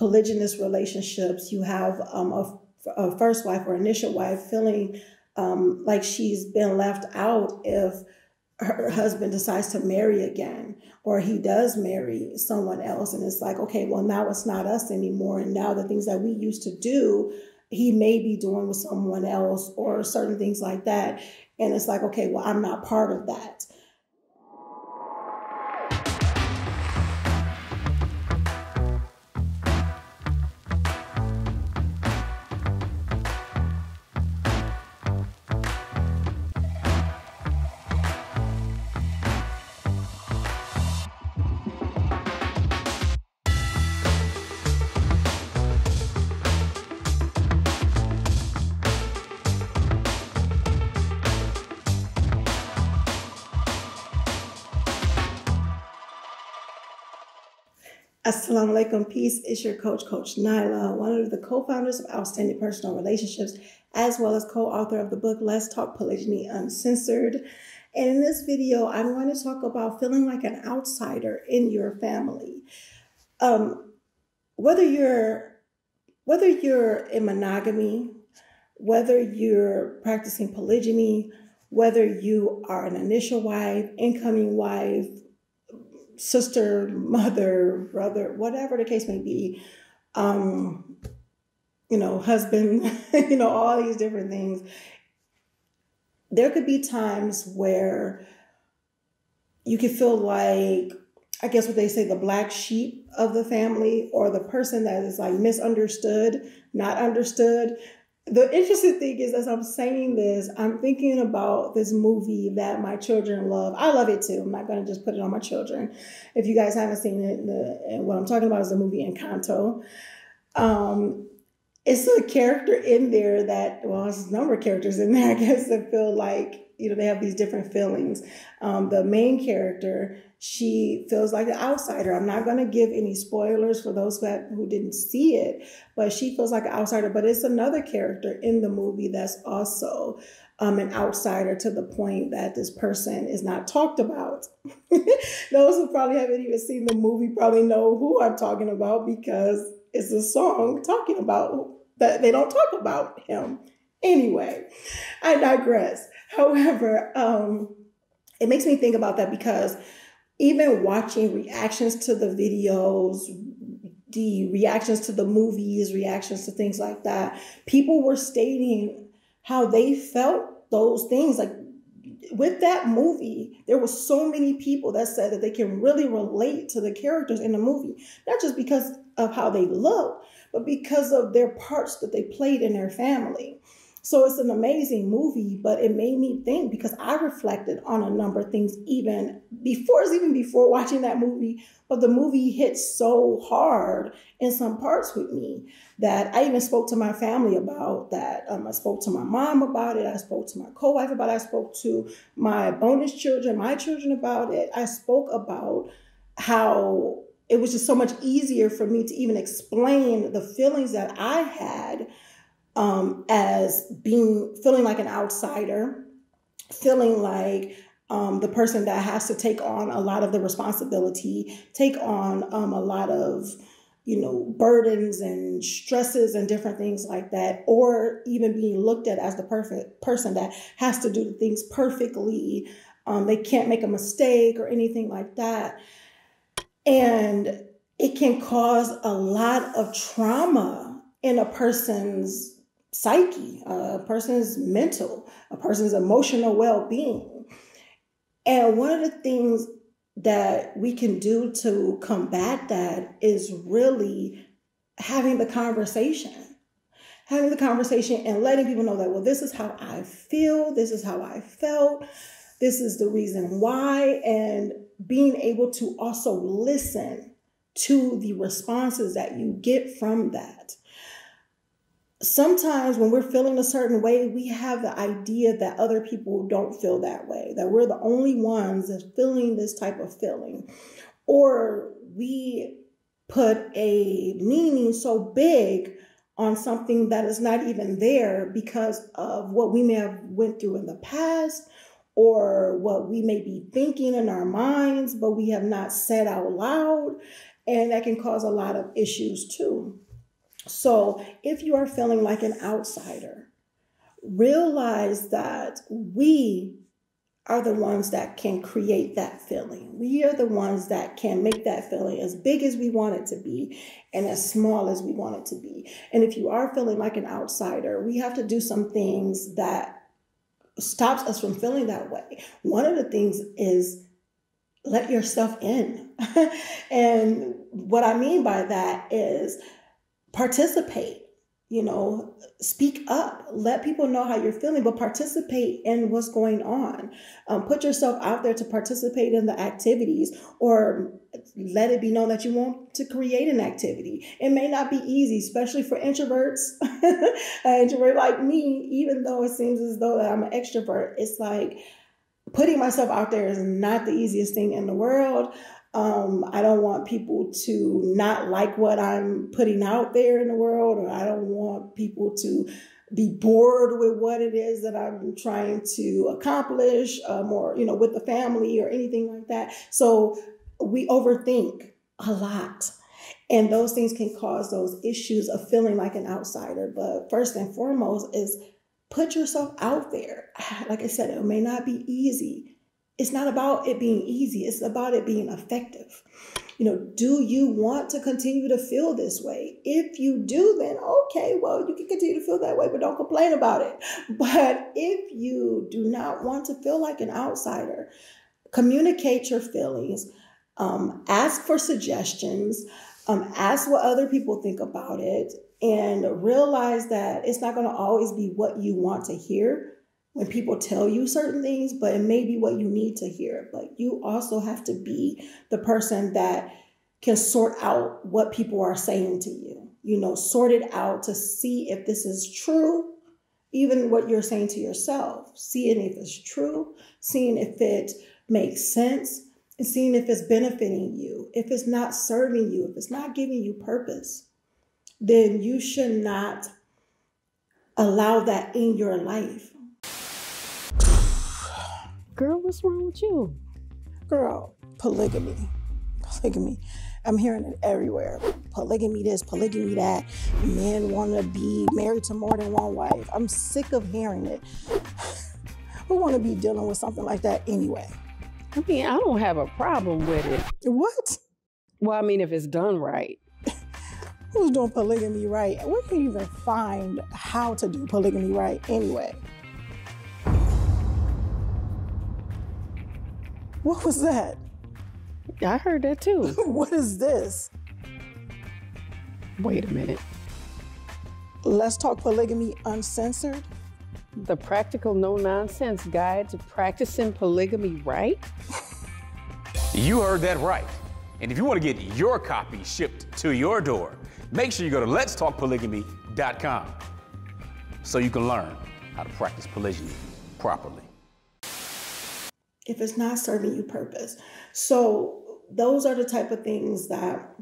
polygynous relationships, you have a first wife or initial wife feeling like she's been left out if her husband decides to marry again, or he does marry someone else. And it's like, okay, well, now it's not us anymore. And now the things that we used to do, he may be doing with someone else or certain things like that. And it's like, okay, well, I'm not part of that. Assalamu alaikum, peace. It's your coach, Coach Nyla, one of the co-founders of Outstanding Personal Relationships, as well as co-author of the book, Let's Talk Polygyny Uncensored. And in this video, I'm going to talk about feeling like an outsider in your family. Whether you're in monogamy, whether you're practicing polygyny, whether you are an initial wife, incoming wife, sister, mother, brother, whatever the case may be, husband, all these different things. There could be times where you could feel like, I guess what they say, the black sheep of the family, or the person that is like misunderstood, not understood. The interesting thing is, as I'm saying this, I'm thinking about this movie that my children love. I love it too. I'm not going to just put it on my children. If you guys haven't seen it, and what I'm talking about is the movie Encanto. It's a character in there that, well, there's a number of characters in there, I guess, that feel like, they have these different feelings. The main character, she feels like an outsider. I'm not going to give any spoilers for those who didn't see it, but she feels like an outsider. But it's another character in the movie that's also an outsider, to the point that this person is not talked about. Those who probably haven't even seen the movie probably know who I'm talking about, because it's a song talking about that. They don't talk about him. Anyway, I digress. However, it makes me think about that, because even watching reactions to the videos, the reactions to the movies, reactions to things like that, people were stating how they felt those things. Like with that movie, there were so many people that said that they can really relate to the characters in the movie, not just because of how they look, but because of their parts that they played in their family. So it's an amazing movie, but it made me think, because I reflected on a number of things even before watching that movie. But the movie hit so hard in some parts with me that I even spoke to my family about that. I spoke to my mom about it. I spoke to my co-wife about it. I spoke to my bonus children, my children about it. I spoke about how it was just so much easier for me to even explain the feelings that I had, as feeling like an outsider, feeling like the person that has to take on a lot of the responsibility, take on a lot of, burdens and stresses and different things like that, or even being looked at as the perfect person that has to do things perfectly. They can't make a mistake or anything like that. And it can cause a lot of trauma in a person's psyche, a person's mental, a person's emotional well-being. And one of the things that we can do to combat that is really having the conversation and letting people know that, well, this is how I feel, this is how I felt, this is the reason why, and being able to also listen to the responses that you get from that. Sometimes when we're feeling a certain way, we have the idea that other people don't feel that way, that we're the only ones that's feeling this type of feeling. Or we put a meaning so big on something that is not even there because of what we may have went through in the past, or what we may be thinking in our minds, but we have not said out loud. And that can cause a lot of issues too. So if you are feeling like an outsider, realize that we are the ones that can create that feeling. We are the ones that can make that feeling as big as we want it to be and as small as we want it to be. And if you are feeling like an outsider, we have to do some things that stops us from feeling that way. One of the things is let yourself in. And what I mean by that is participate, speak up, let people know how you're feeling, but participate in what's going on. Put yourself out there to participate in the activities, or let it be known that you want to create an activity. It may not be easy, especially for introverts. An introvert like me, even though it seems as though that I'm an extrovert, it's like putting myself out there is not the easiest thing in the world. I don't want people to not like what I'm putting out there in the world, or I don't want people to be bored with what it is that I'm trying to accomplish, or, with the family or anything like that. So we overthink a lot. And those things can cause those issues of feeling like an outsider. But first and foremost is put yourself out there. Like I said, it may not be easy. It's not about it being easy. It's about it being effective. Do you want to continue to feel this way? If you do, then okay, well, you can continue to feel that way, but don't complain about it. But if you do not want to feel like an outsider, communicate your feelings, ask for suggestions, ask what other people think about it, and realize that it's not going to always be what you want to hear when people tell you certain things, but it may be what you need to hear. But you also have to be the person that can sort out what people are saying to you. Sort it out to see if this is true, even what you're saying to yourself, seeing if it's true, seeing if it makes sense, and seeing if it's benefiting you. If it's not serving you, if it's not giving you purpose, then you should not allow that in your life. Girl, what's wrong with you? Girl, polygamy. I'm hearing it everywhere. Polygamy this, polygamy that. Men want to be married to more than one wife. I'm sick of hearing it. Who want to be dealing with something like that anyway? I mean, I don't have a problem with it. What? Well, I mean, if it's done right. Who's doing polygamy right? Where can you even find how to do polygamy right anyway? What was that? I heard that too. What is this? Wait a minute. Let's Talk Polygamy Uncensored? The practical no-nonsense guide to practicing polygamy right? You heard that right. And if you want to get your copy shipped to your door, make sure you go to letstalkpolygamy.com so you can learn how to practice polygyny properly. If it's not serving you purpose. So those are the type of things that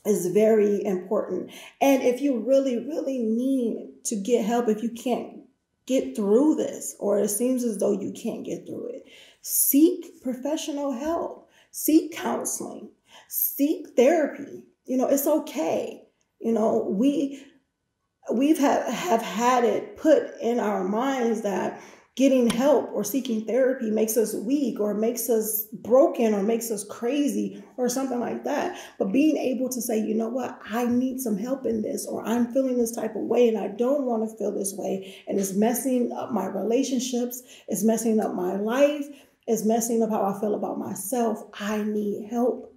is very important. And if you really, really need to get help, if you can't get through this, or it seems as though you can't get through it, seek professional help, seek counseling, seek therapy. It's okay. We've have had it put in our minds that getting help or seeking therapy makes us weak or makes us broken or makes us crazy or something like that. But being able to say, you know what, I need some help in this, or I'm feeling this type of way and I don't want to feel this way, and it's messing up my relationships, it's messing up my life, it's messing up how I feel about myself. I need help.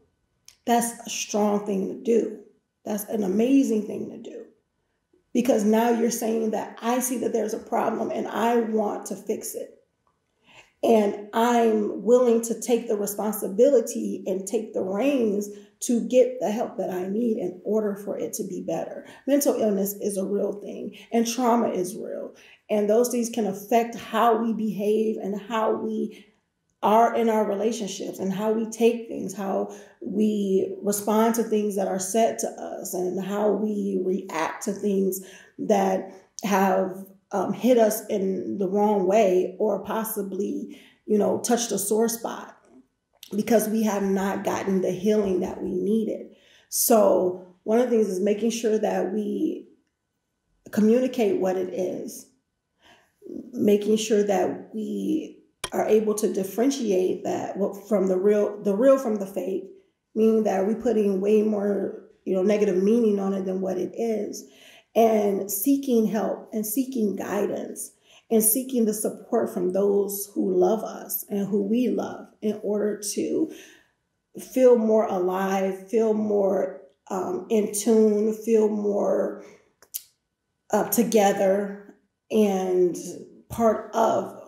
That's a strong thing to do. That's an amazing thing to do. Because now you're saying that I see that there's a problem and I want to fix it. And I'm willing to take the responsibility and take the reins to get the help that I need in order for it to be better. Mental illness is a real thing, and trauma is real. And those things can affect how we behave and how we are in our relationships and how we take things, how we respond to things that are said to us, and how we react to things that have hit us in the wrong way, or possibly, touched a sore spot because we have not gotten the healing that we needed. So one of the things is making sure that we communicate what it is, making sure that we are able to differentiate that from the real from the fake, meaning that we're putting way more, negative meaning on it than what it is, and seeking help and seeking guidance and seeking the support from those who love us and who we love in order to feel more alive, feel more in tune, feel more together and part of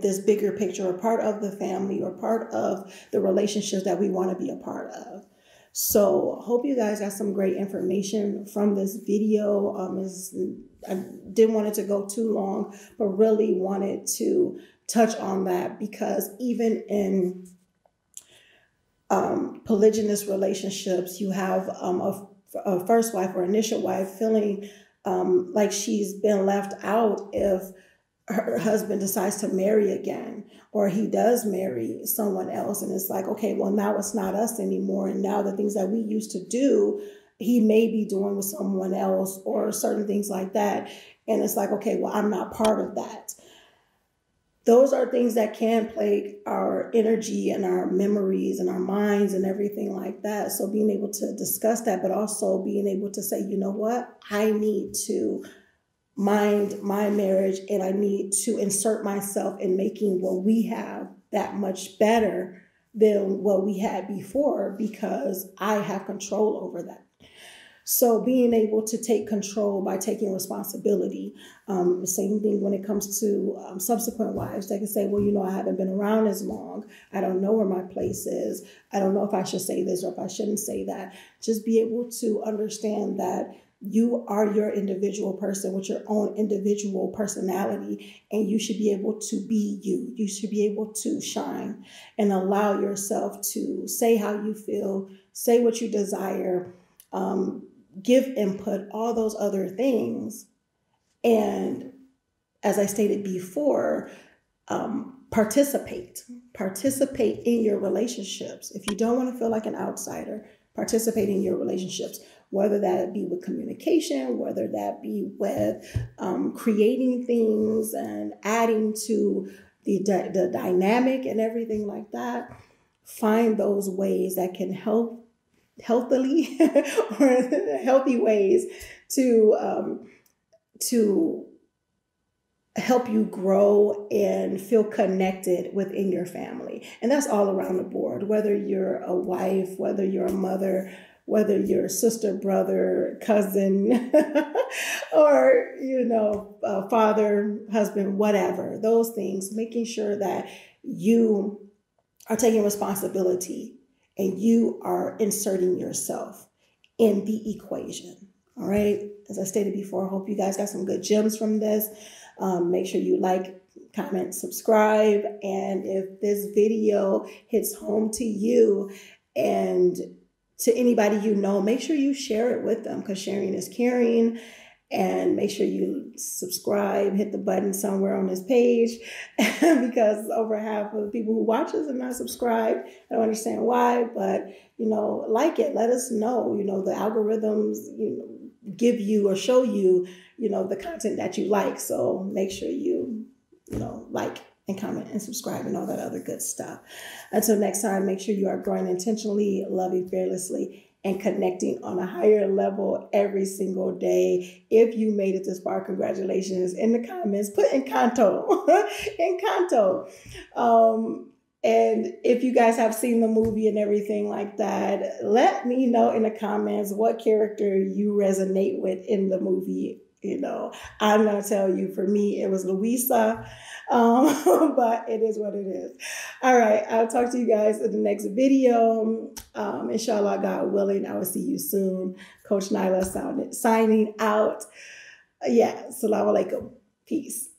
this bigger picture, or part of the family, or part of the relationships that we want to be a part of. So hope you guys got some great information from this video. I didn't want it to go too long, but really wanted to touch on that, because even in polygynous relationships, you have a first wife or initial wife feeling like she's been left out if her husband decides to marry again, or he does marry someone else. And it's like, okay, well, now it's not us anymore. And now the things that we used to do, he may be doing with someone else, or certain things like that. And it's like, okay, well, I'm not part of that. Those are things that can plague our energy and our memories and our minds and everything like that. So being able to discuss that, but also being able to say, you know what, I need to mind my marriage, and I need to insert myself in making what we have that much better than what we had before, because I have control over that. So being able to take control by taking responsibility. The same thing when it comes to subsequent wives. They can say, well, I haven't been around as long. I don't know where my place is. I don't know if I should say this or if I shouldn't say that. Just be able to understand that you are your individual person with your own individual personality, and you should be able to be you. You should be able to shine and allow yourself to say how you feel, say what you desire, give input, all those other things. And as I stated before, participate in your relationships. If you don't want to feel like an outsider, participate in your relationships, whether that be with communication, whether that be with creating things and adding to the dynamic and everything like that. Find those ways that can help healthily or healthy ways to help you grow and feel connected within your family. And that's all around the board, whether you're a wife, whether you're a mother, whether you're a sister, brother, cousin, or, father, husband, whatever, those things, making sure that you are taking responsibility and you are inserting yourself in the equation. All right. As I stated before, I hope you guys got some good gems from this. Make sure you like, comment, subscribe. And if this video hits home to you and to anybody make sure you share it with them, because sharing is caring. And make sure you subscribe, hit the button somewhere on this page, because over half of the people who watch us are not subscribed. I don't understand why, but, like it, let us know. The algorithms, give you or show you, the content that you like. So make sure you, like and comment and subscribe and all that other good stuff. Until next time, make sure you are growing intentionally, loving fearlessly, and connecting on a higher level every single day. If you made it this far, congratulations. In the comments, put in canto, in canto. And if you guys have seen the movie and everything like that, let me know in the comments what character you resonate with in the movie. I'm going to tell you, for me, it was Louisa, but it is what it is. All right. I'll talk to you guys in the next video. Inshallah, God willing, I will see you soon. Coach Nyla signing out. Yeah. Assalamu alaikum. Peace.